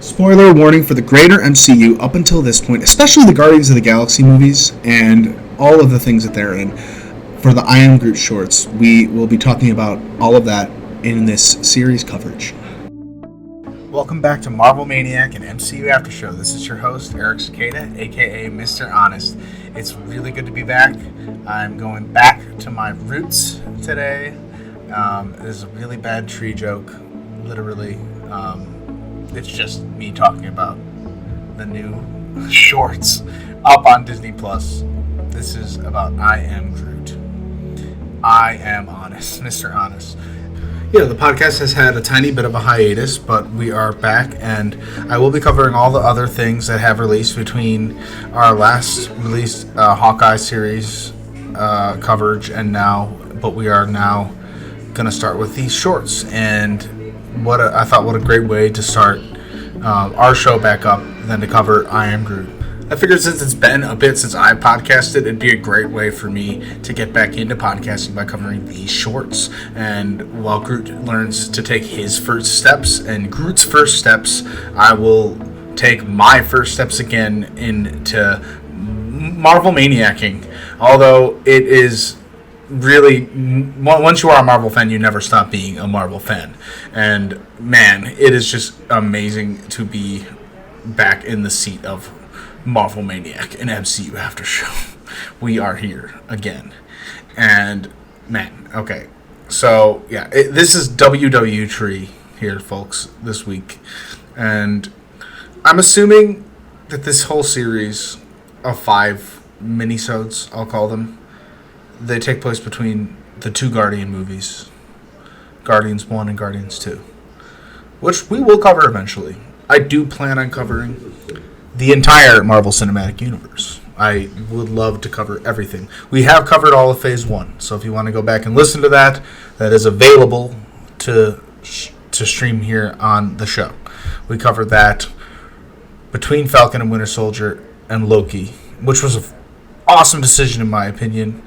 Spoiler warning for the greater MCU up until this point, especially the Guardians of the Galaxy movies and all of the things that they're in. For the I Am Groot shorts, we will be talking about all of that in this series coverage. Welcome back to Marvel Maniac and MCU After Show. This is your host, Eric Cicada, aka Mr. Honest. It's really good to be back. I'm going back to my roots today. This is a really bad tree joke, literally. It's just me talking about the new shorts up on Disney+. This is about I Am Groot. I am honest, Mr. Honest. Yeah, the podcast has had a tiny bit of a hiatus, but we are back, and I will be covering all the other things that have released between our last released Hawkeye series coverage and now, but we are now going to start with these shorts, and I thought what a great way to start our show back up than to cover I Am Groot. I figured since it's been a bit since I podcasted, it'd be a great way for me to get back into podcasting by covering these shorts. And while Groot learns to take his first steps and Groot's first steps, I will take my first steps again into Marvel maniacking. Although it is really, once you are a Marvel fan, you never stop being a Marvel fan. And man, it is just amazing to be back in the seat of Marvel Maniac and MCU After Show. We are here again. And man, okay. So yeah, this is WW Tree here, folks, this week. And I'm assuming that this whole series of 5 minisodes, I'll call them, they take place between the 2 Guardian movies, Guardians 1 and Guardians 2, which we will cover eventually. I do plan on covering the entire Marvel Cinematic Universe. I would love to cover everything. We have covered all of Phase 1, so if you want to go back and listen to that, that is available to stream here on the show. We covered that between Falcon and Winter Soldier and Loki, which was an awesome decision in my opinion.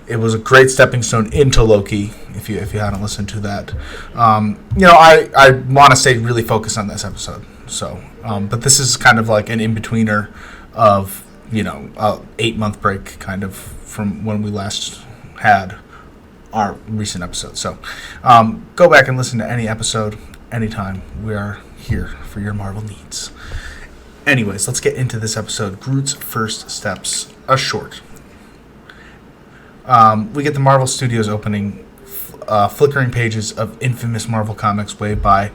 It was a great stepping stone into Loki, if you hadn't listened to that. I want to stay really focused on this episode. So, but this is kind of like an in-betweener of, a 8-month break kind of from when we last had our recent episode. So, go back and listen to any episode, anytime. We are here for your Marvel needs. Anyways, let's get into this episode. Groot's First Steps, a short. We get the Marvel Studios opening, flickering pages of infamous Marvel Comics waved by,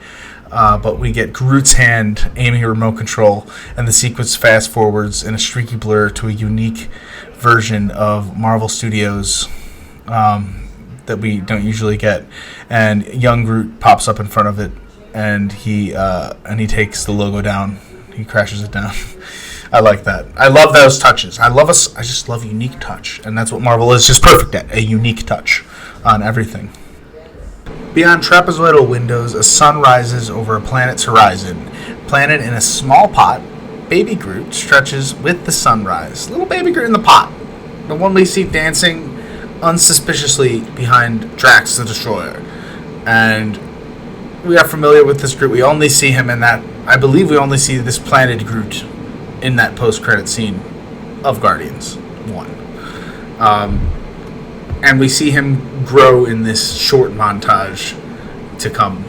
but we get Groot's hand aiming a remote control, and the sequence fast forwards in a streaky blur to a unique version of Marvel Studios that we don't usually get. And young Groot pops up in front of it, and he takes the logo down. He crashes it down. I like that. I love those touches. I just love unique touch, and that's what Marvel is just perfect at, a unique touch on everything. Beyond trapezoidal windows, a sun rises over a planet's horizon. Planted in a small pot, Baby Groot stretches with the sunrise. Little Baby Groot in the pot. The one we see dancing unsuspiciously behind Drax the Destroyer. And we are familiar with this Groot. We only see him in that, I believe we only see this planted Groot in that post-credit scene of Guardians 1. And we see him grow in this short montage to come.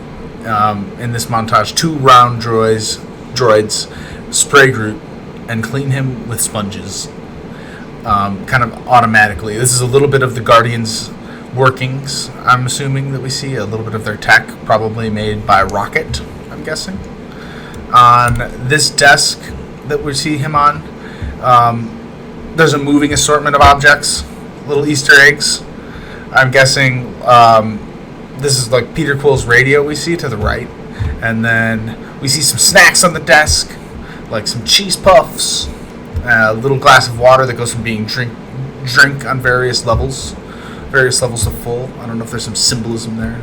In this montage, 2 round droids spray Groot and clean him with sponges, kind of automatically. This is a little bit of the Guardians' workings, I'm assuming, that we see. A little bit of their tech, probably made by Rocket, I'm guessing. On this desk that we see him on, there's a moving assortment of objects, little Easter eggs. I'm guessing this is like Peter Quill's radio we see to the right. And then we see some snacks on the desk, like some cheese puffs, a little glass of water that goes from being drink on various levels of full. I don't know if there's some symbolism there.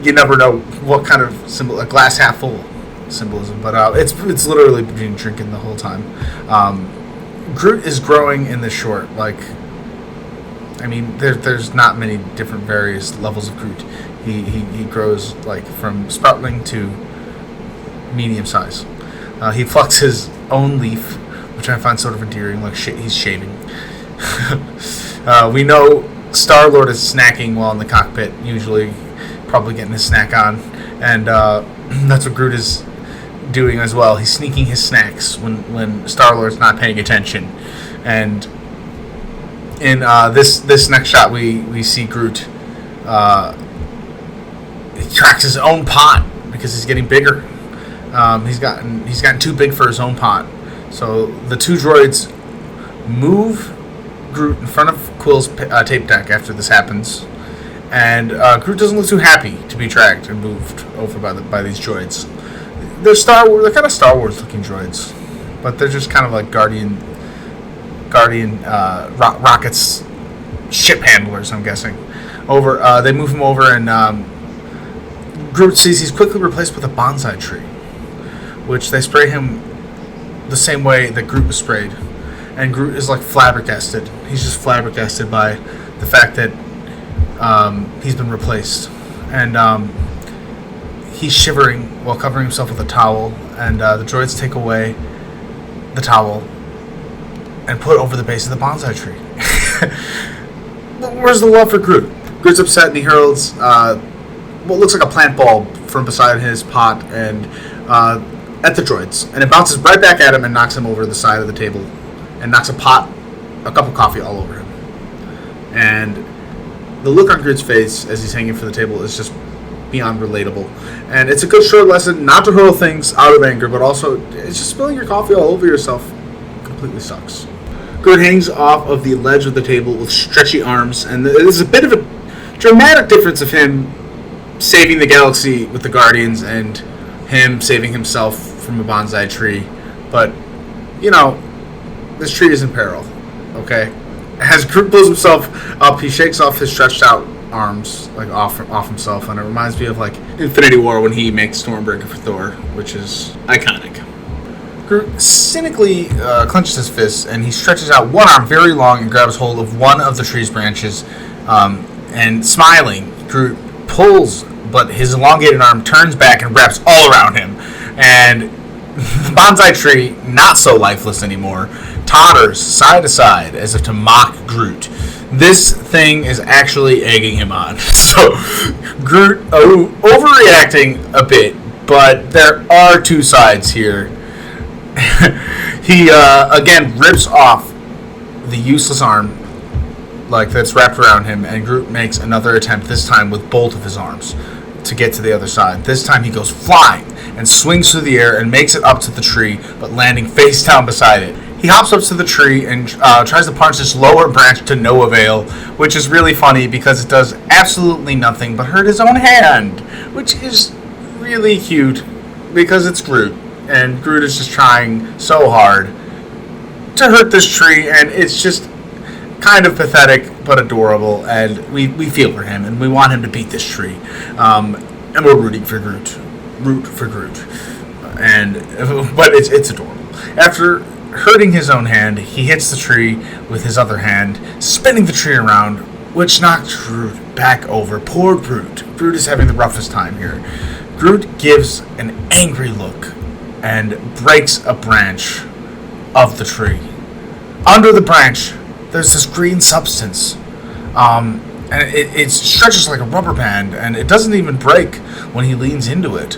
You never know what kind of symbol, a glass half full symbolism, but it's literally been drinking the whole time. Groot is growing in this short. Like, I mean, there's not many different various levels of Groot. He grows like from Sproutling to medium size. He plucks his own leaf, which I find sort of endearing, like he's shaving. We know Star-Lord is snacking while in the cockpit, usually probably getting his snack on, and that's what Groot is doing as well. He's sneaking his snacks when Star-Lord's not paying attention. And in this next shot, we see Groot. He cracks his own pot because he's getting bigger. He's gotten too big for his own pot. So the two droids move Groot in front of Quill's tape deck after this happens, and Groot doesn't look too happy to be dragged and moved over by these droids. They're kind of Star Wars looking droids, but they're just kind of like Guardian Rocket's ship handlers, I'm guessing. They move him over, and Groot sees he's quickly replaced with a bonsai tree, which they spray him the same way that Groot was sprayed. And Groot is like flabbergasted. He's just flabbergasted by the fact that he's been replaced. And he's shivering while covering himself with a towel. And the droids take away the towel and put over the base of the bonsai tree. Where's the love for Groot? Groot's upset and he hurls what looks like a plant bulb from beside his pot and at the droids. And it bounces right back at him and knocks him over the side of the table. And knocks a cup of coffee all over him. And the look on Groot's face as he's hanging for the table is just beyond relatable. And it's a good short lesson not to hurl things out of anger, but also it's just spilling your coffee all over yourself completely sucks. Groot hangs off of the ledge of the table with stretchy arms, and there's a bit of a dramatic difference of him saving the galaxy with the Guardians and him saving himself from a bonsai tree. But, you know, this tree is in peril, okay? As Groot pulls himself up, he shakes off his stretched out arms, like off himself, and it reminds me of like Infinity War when he makes Stormbreaker for Thor, which is iconic. Groot cynically clenches his fists, and he stretches out one arm very long and grabs hold of one of the tree's branches, and smiling, Groot pulls, but his elongated arm turns back and wraps all around him, and the bonsai tree, not so lifeless anymore, totters side to side as if to mock Groot. This thing is actually egging him on. So, Groot overreacting a bit, but there are two sides here. He, again, rips off the useless arm like that's wrapped around him, and Groot makes another attempt, this time with both of his arms, to get to the other side. This time he goes flying and swings through the air and makes it up to the tree, but landing face down beside it. He hops up to the tree and tries to punch this lower branch to no avail, which is really funny because it does absolutely nothing but hurt his own hand, which is really cute because it's Groot, and Groot is just trying so hard to hurt this tree, and it's just kind of pathetic but adorable, and we feel for him, and we want him to beat this tree, and we're rooting for Groot. Root for Groot. But it's adorable. After hurting his own hand, he hits the tree with his other hand, spinning the tree around, which knocked Groot back over. Poor Groot. Groot is having the roughest time here. Groot gives an angry look and breaks a branch of the tree. Under the branch, there's this green substance. And it stretches like a rubber band, and it doesn't even break when he leans into it.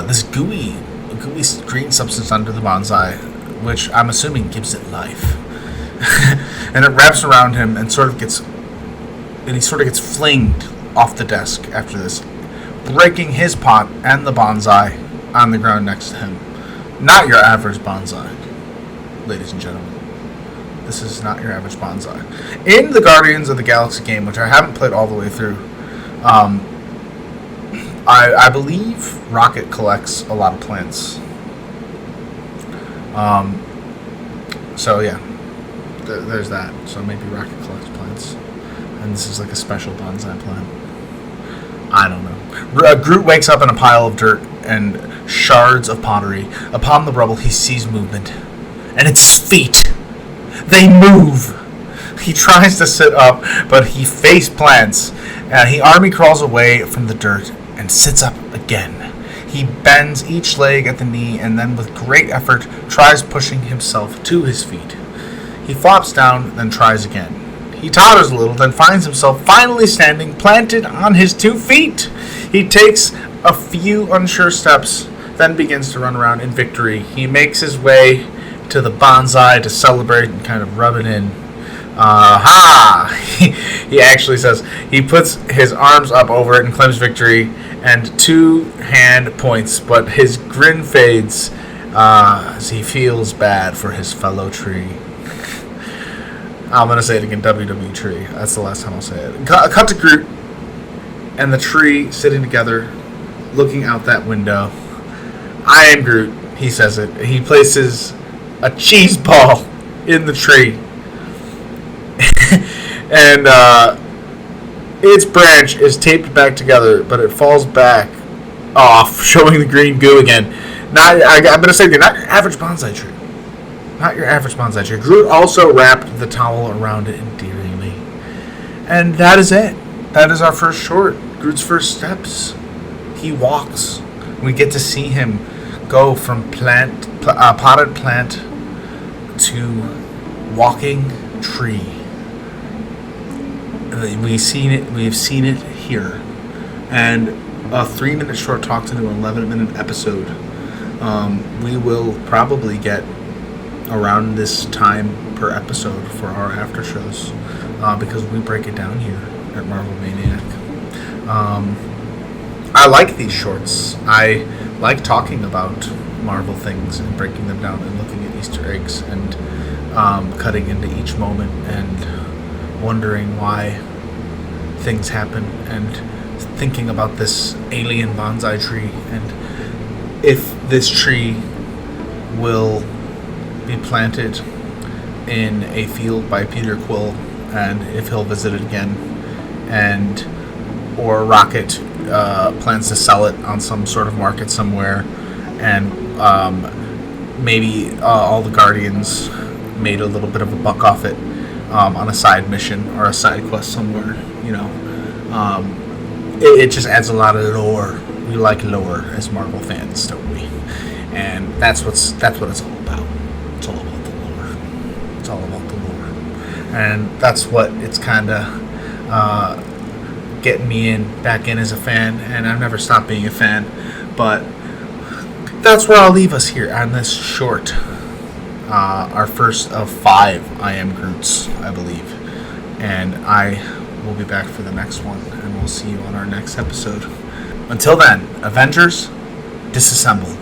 This gooey green substance under the bonsai, which I'm assuming gives it life. And it wraps around him and he sort of gets flinged off the desk after this, breaking his pot and the bonsai on the ground next to him. Not your average bonsai, ladies and gentlemen. This is not your average bonsai. In the Guardians of the Galaxy game, which I haven't played all the way through, I believe Rocket collects a lot of plants. So yeah, there's that. So maybe Rocket collects plants, and this is like a special bonsai plant. I don't know. Groot wakes up in a pile of dirt and shards of pottery. Upon the rubble, he sees movement, and it's his feet. They move. He tries to sit up, but he face plants. He army crawls away from the dirt and sits up again. He bends each leg at the knee and then with great effort tries pushing himself to his feet. He flops down, then tries again. He totters a little, then finds himself finally standing, planted on his 2 feet. He takes a few unsure steps, then begins to run around in victory. He makes his way to the bonsai to celebrate and kind of rub it in. He actually says he puts his arms up over it and claims victory and 2 hand points, but his grin fades as he feels bad for his fellow tree. I'm going to say it again, WW tree. That's the last time I'll say it. Cut to Groot and the tree sitting together, looking out that window. I am Groot, he says it. He places a cheese ball in the tree. And its branch is taped back together, but it falls back off, showing the green goo again. I'm going to say, not your average bonsai tree. Not your average bonsai tree. Groot also wrapped the towel around it endearingly. And that is it. That is our first short. Groot's first steps. He walks. We get to see him go from potted plant to walking tree. We've seen it here. And a 3-minute short talks into an 11-minute episode. We will probably get around this time per episode for our after shows because we break it down here at Marvel Maniac. I like these shorts. I like talking about Marvel things and breaking them down and looking at Easter eggs and cutting into each moment and wondering why things happen and thinking about this alien bonsai tree and if this tree will be planted in a field by Peter Quill and if he'll visit it again, and or Rocket plans to sell it on some sort of market somewhere, and maybe all the Guardians made a little bit of a buck off it on a side mission or a side quest somewhere. It just adds a lot of lore. We like lore as Marvel fans, don't we? And that's what it's all about. It's all about the lore. It's all about the lore. And that's what it's kind of getting me back in as a fan. And I've never stopped being a fan. But that's where I'll leave us here on this short. Our first of 5 I Am Groots, I believe. And I will be back for the next one. And we'll see you on our next episode. Until then, Avengers, disassemble.